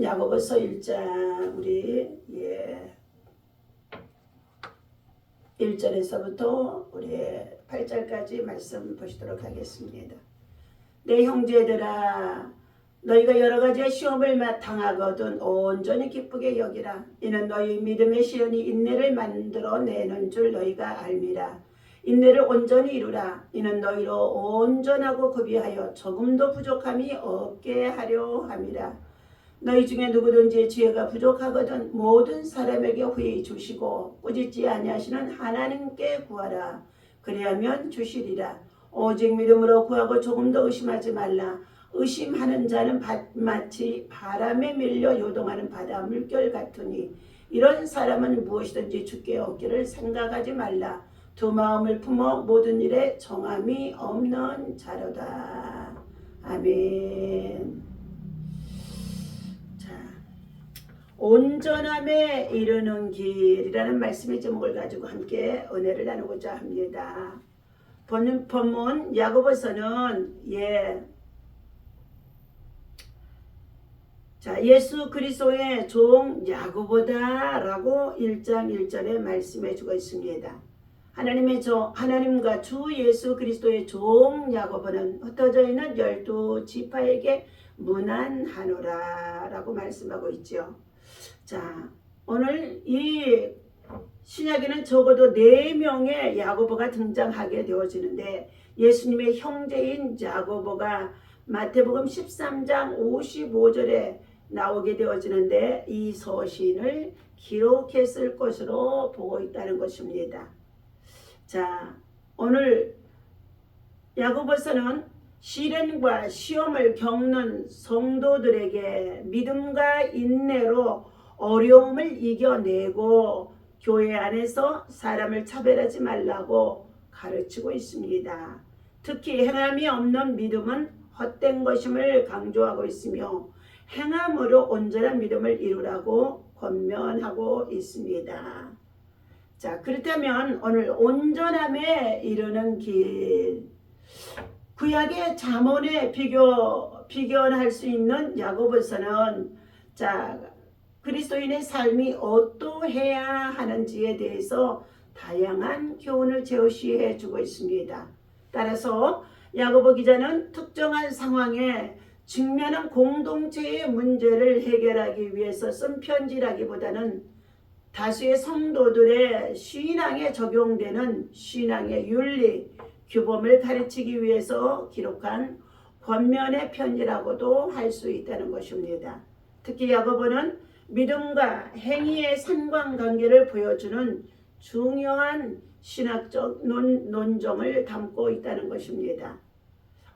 야고보서 1장 우리 1절에서부터 우리 8절까지 말씀 보시도록 하겠습니다. 내 형제들아, 너희가 여러 가지의 시험을 당하거든 온전히 기쁘게 여기라. 이는 너희 믿음의 시련이 인내를 만들어 내는 줄 너희가 알미라. 인내를 온전히 이루라. 이는 너희로 온전하고 구비하여 조금도 부족함이 없게 하려 함이라. 너희 중에 누구든지 지혜가 부족하거든 모든 사람에게 후히 주시고 꾸짖지 아니하시는 하나님께 구하라. 그리하면 주시리라. 오직 믿음으로 구하고 조금도 의심하지 말라. 의심하는 자는 마치 바람에 밀려 요동하는 바다 물결 같으니 이런 사람은 무엇이든지 주께 얻기를 생각하지 말라. 두 마음을 품어 모든 일에 정함이 없는 자로다. 아멘. 자, 온전함에 이르는 길이라는 말씀의 제목을 가지고 함께 은혜를 나누고자 합니다. 본문 야고보서는 예수 그리스도의 종 야고보다 라고 1장 1절에 말씀해 주고 있습니다. 하나님과 주 예수 그리스도의 종 야고보는 흩어져 있는 12지파에게 문안하노라 라고 말씀하고 있죠. 자, 오늘 이 신약에는 적어도 4명의 야고보가 등장하게 되어지는데 예수님의 형제인 야고보가 마태복음 13장 55절에 나오게 되어지는데 이 서신을 기록했을 것으로 보고 있다는 것입니다. 자, 오늘 야고보서는 시련과 시험을 겪는 성도들에게 믿음과 인내로 어려움을 이겨내고 교회 안에서 사람을 차별하지 말라고 가르치고 있습니다. 특히 행함이 없는 믿음은 헛된 것임을 강조하고 있으며 행함으로 온전한 믿음을 이루라고 권면하고 있습니다. 자, 그렇다면 오늘 온전함에 이르는 길, 구약의 잠언에 비견할 수 있는 야고보서는 그리스도인의 삶이 어떠해야 하는지에 대해서 다양한 교훈을 제시해 주고 있습니다. 따라서 야고보 기자는 특정한 상황에 직면한 공동체의 문제를 해결하기 위해서 쓴 편지라기보다는 다수의 성도들의 신앙에 적용되는 신앙의 윤리, 규범을 가르치기 위해서 기록한 권면의 편지라고도 할 수 있다는 것입니다. 특히 야고보는 믿음과 행위의 상관관계를 보여주는 중요한 신학적 논정을 담고 있다는 것입니다.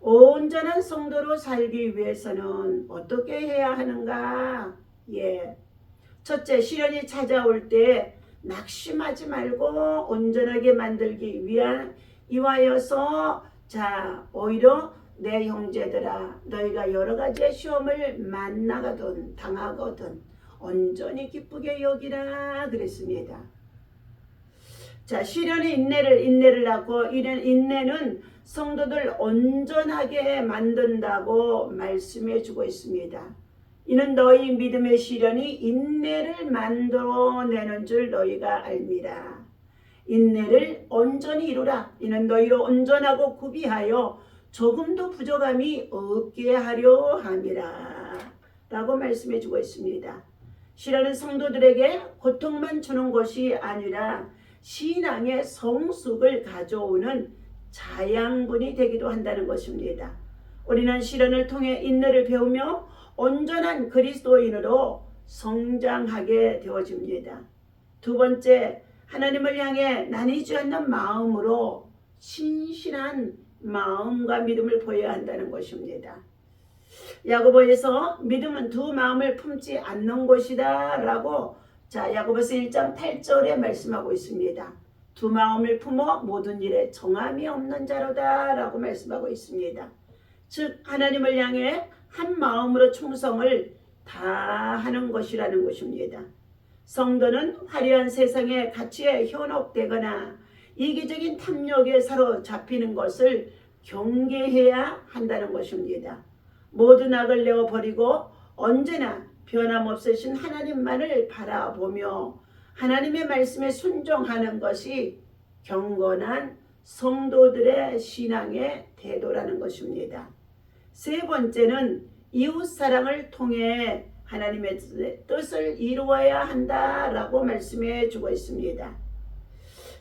온전한 성도로 살기 위해서는 어떻게 해야 하는가? 첫째, 시련이 찾아올 때 낙심하지 말고 온전하게 만들기 위하여서 오히려 내 형제들아, 너희가 여러 가지의 시험을 당하거든 온전히 기쁘게 여기라 그랬습니다. 자, 시련의 인내를 하고 인내는 성도들 온전하게 만든다고 말씀해 주고 있습니다. 이는 너희 믿음의 시련이 인내를 만들어내는 줄 너희가 알미라. 인내를 온전히 이루라. 이는 너희로 온전하고 구비하여 조금도 부족함이 없게 하려 함이라 라고 말씀해 주고 있습니다. 시련은 성도들에게 고통만 주는 것이 아니라 신앙의 성숙을 가져오는 자양분이 되기도 한다는 것입니다. 우리는 시련을 통해 인내를 배우며 온전한 그리스도인으로 성장하게 되어집니다. 두 번째, 하나님을 향해 나뉘지 않는 마음으로 신실한 마음과 믿음을 보여야 한다는 것입니다. 야고보에서 믿음은 두 마음을 품지 않는 것이다 라고 야고보서 1장 8절에 말씀하고 있습니다. 두 마음을 품어 모든 일에 정함이 없는 자로다 라고 말씀하고 있습니다. 즉 하나님을 향해 한 마음으로 충성을 다하는 것이라는 것입니다. 성도는 화려한 세상의 가치에 현혹되거나 이기적인 탐욕에 사로잡히는 것을 경계해야 한다는 것입니다. 모든 악을 내어버리고 언제나 변함없으신 하나님만을 바라보며 하나님의 말씀에 순종하는 것이 경건한 성도들의 신앙의 태도라는 것입니다. 세 번째는 이웃사랑을 통해 하나님의 뜻을 이루어야 한다라고 말씀해 주고 있습니다.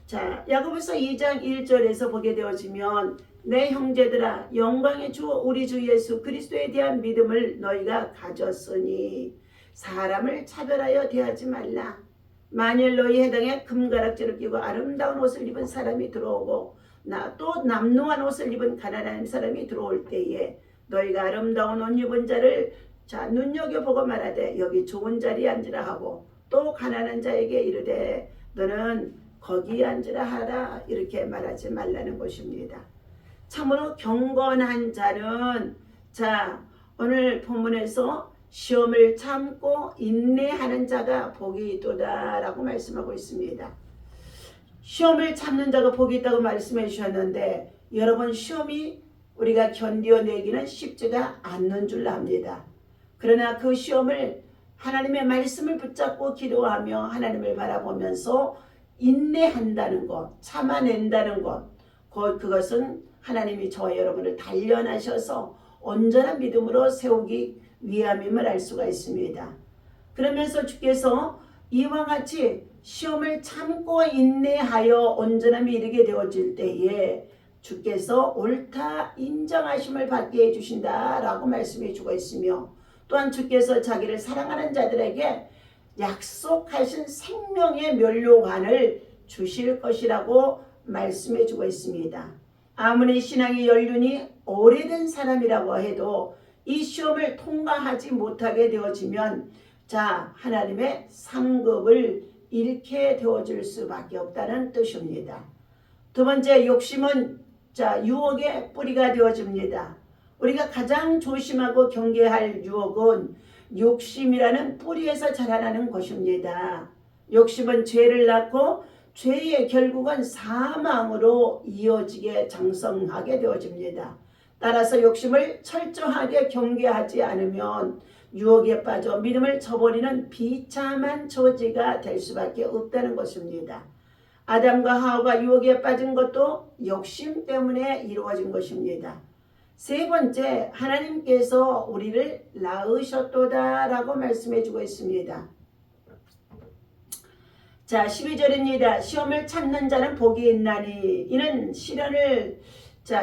자, 야고보서 2장 1절에서 보게 되어지면 내 형제들아 영광의 주 우리 주 예수 그리스도에 대한 믿음을 너희가 가졌으니 사람을 차별하여 대하지 말라. 만일 너희 해당에 금가락지를 끼고 아름다운 옷을 입은 사람이 들어오고 또 남루한 옷을 입은 가난한 사람이 들어올 때에 너희가 아름다운 옷 입은 자를 눈여겨보고 말하되 여기 좋은 자리에 앉으라 하고 또 가난한 자에게 이르되 너는 거기에 앉으라 하라 이렇게 말하지 말라는 것입니다. 참으로 경건한 자는 오늘 본문에서 시험을 참고 인내하는 자가 복이 있도다 라고 말씀하고 있습니다. 시험을 참는 자가 복이 있다고 말씀해 주셨는데 여러분 시험이 우리가 견뎌내기는 쉽지가 않는 줄 압니다. 그러나 그 시험을 하나님의 말씀을 붙잡고 기도하며 하나님을 바라보면서 인내한다는 것, 참아낸다는 것, 그것은 하나님이 저와 여러분을 단련하셔서 온전한 믿음으로 세우기 위함임을 알 수가 있습니다. 그러면서 주께서 이와 같이 시험을 참고 인내하여 온전함에 이르게 되어질 때에 주께서 옳다 인정하심을 받게 해주신다라고 말씀해 주고 있으며 또한 주께서 자기를 사랑하는 자들에게 약속하신 생명의 면류관을 주실 것이라고 말씀해 주고 있습니다. 아무리 신앙의 연륜이 오래된 사람이라고 해도 이 시험을 통과하지 못하게 되어지면 하나님의 상급을 잃게 되어질 수밖에 없다는 뜻입니다. 두 번째, 욕심은 유혹의 뿌리가 되어집니다. 우리가 가장 조심하고 경계할 유혹은 욕심이라는 뿌리에서 자라나는 것입니다. 욕심은 죄를 낳고 죄의 결국은 사망으로 이어지게 장성하게 되어집니다. 따라서 욕심을 철저하게 경계하지 않으면 유혹에 빠져 믿음을 저버리는 비참한 처지가 될 수밖에 없다는 것입니다. 아담과 하와가 유혹에 빠진 것도 욕심 때문에 이루어진 것입니다. 세 번째, 하나님께서 우리를 낳으셨도다 라고 말씀해 주고 있습니다. 12절입니다. 시험을 참는 자는 복이 있나니 이는 시련을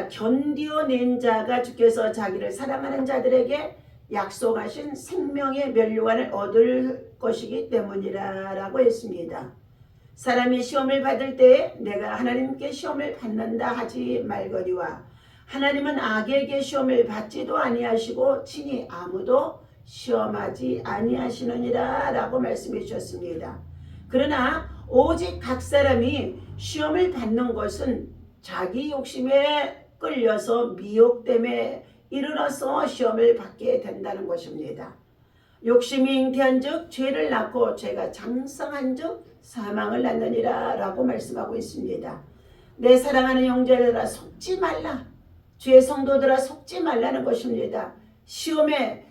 견디어낸 자가 주께서 자기를 사랑하는 자들에게 약속하신 생명의 면류관을 얻을 것이기 때문이라 라고 했습니다. 사람이 시험을 받을 때 내가 하나님께 시험을 받는다 하지 말거니와 하나님은 악에게 시험을 받지도 아니하시고 친히 아무도 시험하지 아니하시느니라 라고 말씀해 주셨습니다. 그러나 오직 각 사람이 시험을 받는 것은 자기 욕심에 끌려서 미혹됨에 이르러서 시험을 받게 된다는 것입니다. 욕심이 잉태한 즉 죄를 낳고 죄가 장성한 즉 사망을 낳느니라 라고 말씀하고 있습니다. 내 사랑하는 형제들아 속지 말라. 주의 성도들아 속지 말라는 것입니다. 시험에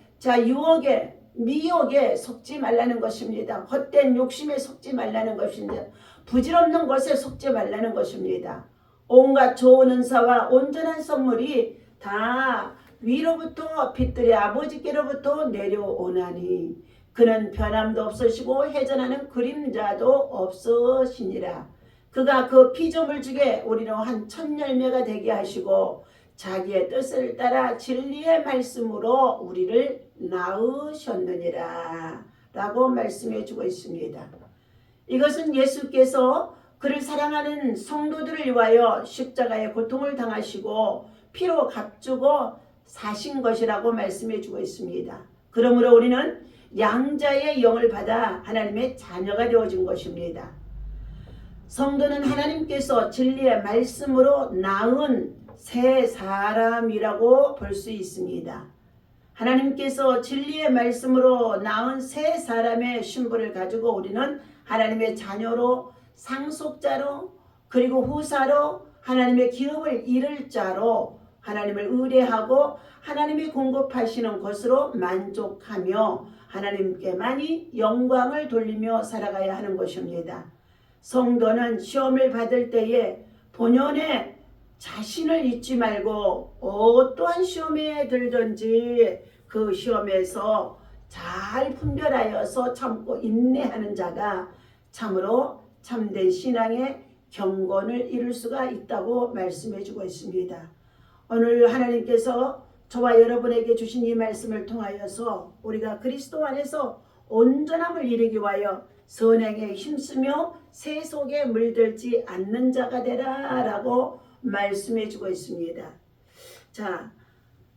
유혹에 미혹에 속지 말라는 것입니다. 헛된 욕심에 속지 말라는 것입니다. 부질없는 것에 속지 말라는 것입니다. 온갖 좋은 은사와 온전한 선물이 다 위로부터 빛들의 아버지께로부터 내려오나니 그는 변함도 없으시고 회전하는 그림자도 없으시니라. 그가 그 피조물 중에 우리로 한 천열매가 되게 하시고 자기의 뜻을 따라 진리의 말씀으로 우리를 낳으셨느니라 라고 말씀해 주고 있습니다. 이것은 예수께서 그를 사랑하는 성도들을 위하여 십자가의 고통을 당하시고 피로 값주고 사신 것이라고 말씀해 주고 있습니다. 그러므로 우리는 양자의 영을 받아 하나님의 자녀가 되어진 것입니다. 성도는 하나님께서 진리의 말씀으로 낳은 새 사람이라고 볼 수 있습니다. 하나님께서 진리의 말씀으로 낳은 새 사람의 신분을 가지고 우리는 하나님의 자녀로 상속자로 그리고 후사로 하나님의 기업을 이룰 자로 하나님을 의뢰하고 하나님이 공급하시는 것으로 만족하며 하나님께만이 영광을 돌리며 살아가야 하는 것입니다. 성도는 시험을 받을 때에 본연의 자신을 잊지 말고 어떠한 시험에 들든지 그 시험에서 잘 분별하여서 참고 인내하는 자가 참으로 참된 신앙의 경건을 이룰 수가 있다고 말씀해 주고 있습니다. 오늘 하나님께서 저와 여러분에게 주신 이 말씀을 통하여서 우리가 그리스도 안에서 온전함을 이루기 위하여 선행에 힘쓰며 새 속에 물들지 않는 자가 되라 라고 말씀해 주고 있습니다. 자,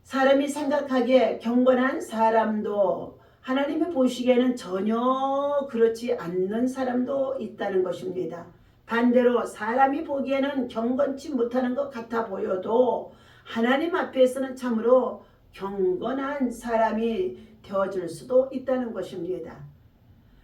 사람이 생각하기에 경건한 사람도 하나님이 보시기에는 전혀 그렇지 않는 사람도 있다는 것입니다. 반대로 사람이 보기에는 경건치 못하는 것 같아 보여도 하나님 앞에서는 참으로 경건한 사람이 되어줄 수도 있다는 것입니다.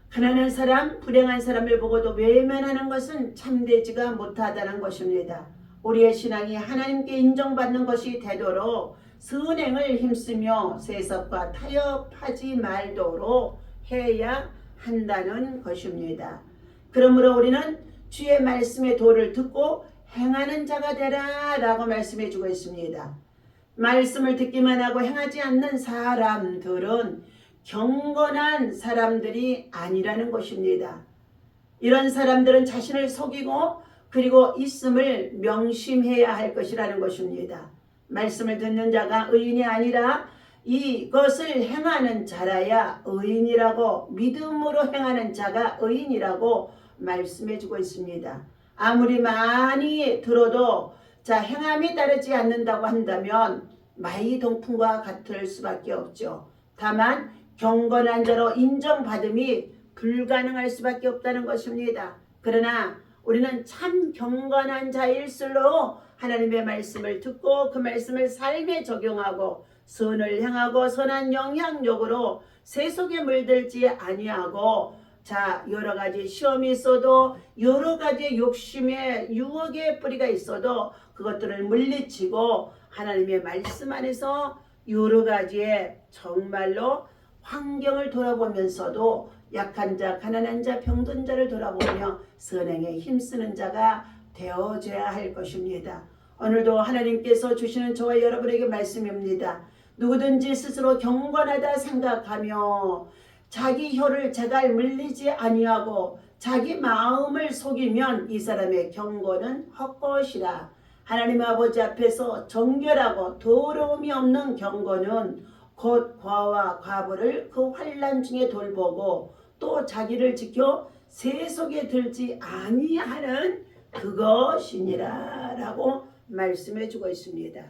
가난한 사람, 불행한 사람을 보고도 외면하는 것은 참되지가 못하다는 것입니다. 우리의 신앙이 하나님께 인정받는 것이 되도록 선행을 힘쓰며 세습과 타협하지 말도록 해야 한다는 것입니다. 그러므로 우리는 주의 말씀의 도를 듣고 행하는 자가 되라 라고 말씀해 주고 있습니다. 말씀을 듣기만 하고 행하지 않는 사람들은 경건한 사람들이 아니라는 것입니다. 이런 사람들은 자신을 속이고 그리고 있음을 명심해야 할 것이라는 것입니다. 말씀을 듣는 자가 의인이 아니라 이것을 행하는 자라야 의인이라고, 믿음으로 행하는 자가 의인이라고 말씀해 주고 있습니다. 아무리 많이 들어도 행함이 따르지 않는다고 한다면 마이동풍과 같을 수밖에 없죠. 다만 경건한 자로 인정받음이 불가능할 수밖에 없다는 것입니다. 그러나 우리는 참 경건한 자일수록 하나님의 말씀을 듣고 그 말씀을 삶에 적용하고 선을 행하고 선한 영향력으로 새 속에 물들지 아니하고 여러 가지 시험이 있어도 여러 가지 욕심의 유혹의 뿌리가 있어도 그것들을 물리치고 하나님의 말씀 안에서 여러 가지의 정말로 환경을 돌아보면서도 약한 자, 가난한 자, 병든 자를 돌아보며 선행에 힘쓰는 자가 되어줘야 할 것입니다. 오늘도 하나님께서 주시는 저와 여러분에게 말씀입니다. 누구든지 스스로 경건하다 생각하며 자기 혀를 제갈 물리지 아니하고 자기 마음을 속이면 이 사람의 경건은 헛것이라. 하나님 아버지 앞에서 정결하고 더러움이 없는 경건은 곧 과와 과부를 그 환난 중에 돌보고 또 자기를 지켜 새 속에 들지 아니하는 그것이니라 라고 말씀해 주고 있습니다.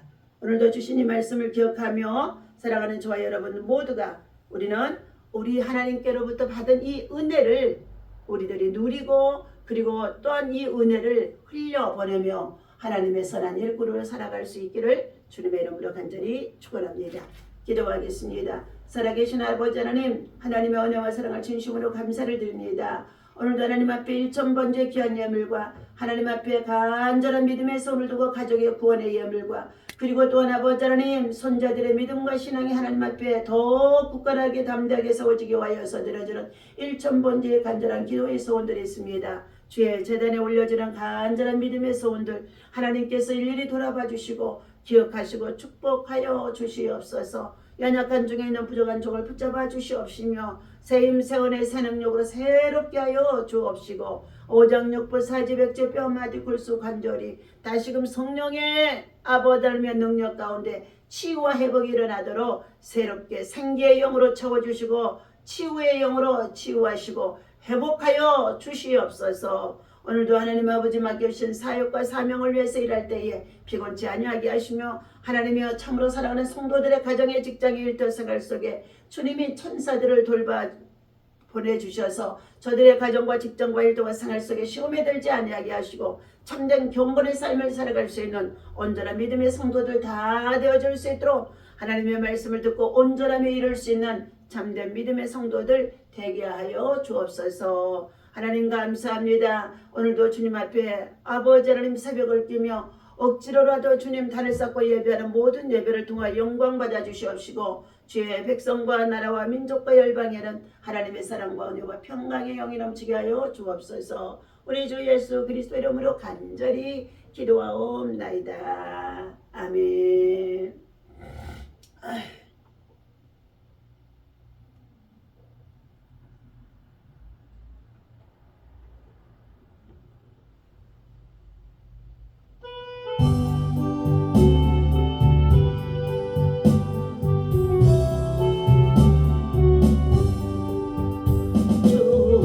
오늘도 주신 이 말씀을 기억하며 살아가는 저와 여러분 모두가 우리는 우리 하나님께로부터 받은 이 은혜를 우리들이 누리고 그리고 또한 이 은혜를 흘려보내며 하나님의 선한 일꾼으로 살아갈 수 있기를 주님의 이름으로 간절히 축원합니다. 기도하겠습니다. 살아계신 아버지 하나님, 하나님의 은혜와 사랑을 진심으로 감사를 드립니다. 오늘도 하나님 앞에 1000번째 귀한 예물과 하나님 앞에 간절한 믿음의 손을 두고 가족의 구원의 예물과 그리고 또한 아버지 하나님 손자들의 믿음과 신앙이 하나님 앞에 더 굳건하게 담대하게 세워지기 위하여서 드려지는 1000번째의 간절한 기도의 소원들이 있습니다. 주의 제단에 올려지는 간절한 믿음의 소원들 하나님께서 일일이 돌아봐 주시고 기억하시고 축복하여 주시옵소서. 연약한 중에 있는 부족한 종을 붙잡아 주시옵시며 새힘 새원의 새 능력으로 새롭게 하여 주옵시고 오장육부 사지백제 뼈마디 골수 관절이 다시금 성령의 아버지 하나님의 능력 가운데 치유와 회복이 일어나도록 새롭게 생기의 영으로 채워주시고 치유의 영으로 치유하시고 회복하여 주시옵소서. 오늘도 하나님 아버지 맡겨주신 사역과 사명을 위해서 일할 때에 피곤치 아니하게 하시며 하나님이여 참으로 사랑하는 성도들의 가정의 직장의 일터 생활 속에 주님이 천사들을 돌봐 보내주셔서 저들의 가정과 직장과 일터와 생활 속에 시험에 들지 아니하게 하시고 참된 경건의 삶을 살아갈 수 있는 온전한 믿음의 성도들 다 되어줄 수 있도록 하나님의 말씀을 듣고 온전함에 이룰 수 있는 참된 믿음의 성도들 되게 하여 주옵소서. 하나님 감사합니다. 오늘도 주님 앞에 아버지 하나님 새벽을 끼며 억지로라도 주님 단을 쌓고 예배하는 모든 예배를 통하여 영광 받아 주시옵시고 주의 백성과 나라와 민족과 열방에는 하나님의 사랑과 은혜와 평강의 영이 넘치게 하여 주옵소서. 우리 주 예수 그리스도 이름으로 간절히 기도하옵나이다. 아멘.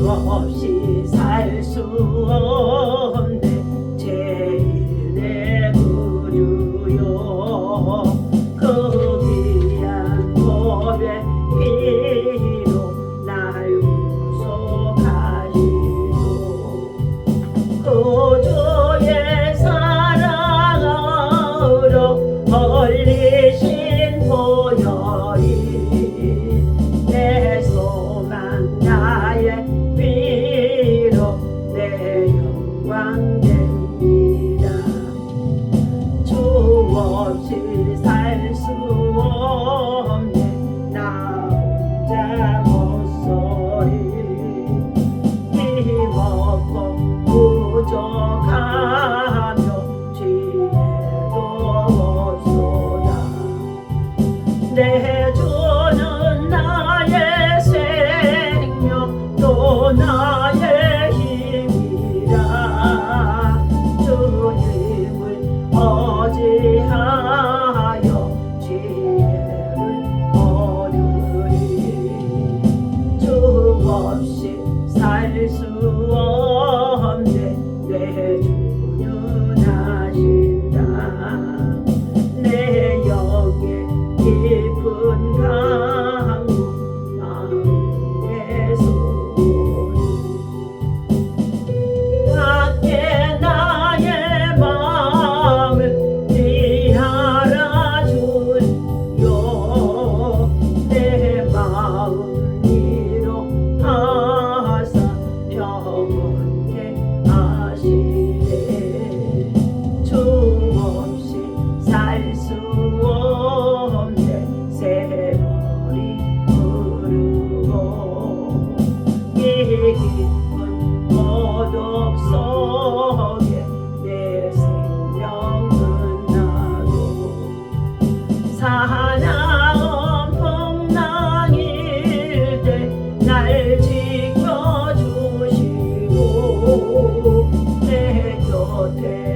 없이 살 수 없네 제일 내 구주요 그 귀한 보배 피로 날 구속하시고 구주의 사랑으로 흘리신 보혈이 내 소망 나의 비로 내 영광 됩니다. 주 없이 살 수 없네 나 혼자 못소리 힘없고 부족하며 지혜도 없소다. 내 주는 나의 생명 또 나의 힘이라 주님을 어지하여 지혜를 얻으리. 주 없이 살 수 없네 내 주는 하신다. 내 영의 깊은 강구 마음의 소리 밖에 나의 마음을 네 알아주요. 내 마음 위로하사 평온케 하시네. 주 없이 살 수 없네 세월이 흐르고 이 깊은 어둠 속에 내 생명은 나도 사나운 풍랑일 때 날 지켜주시고 내 곁에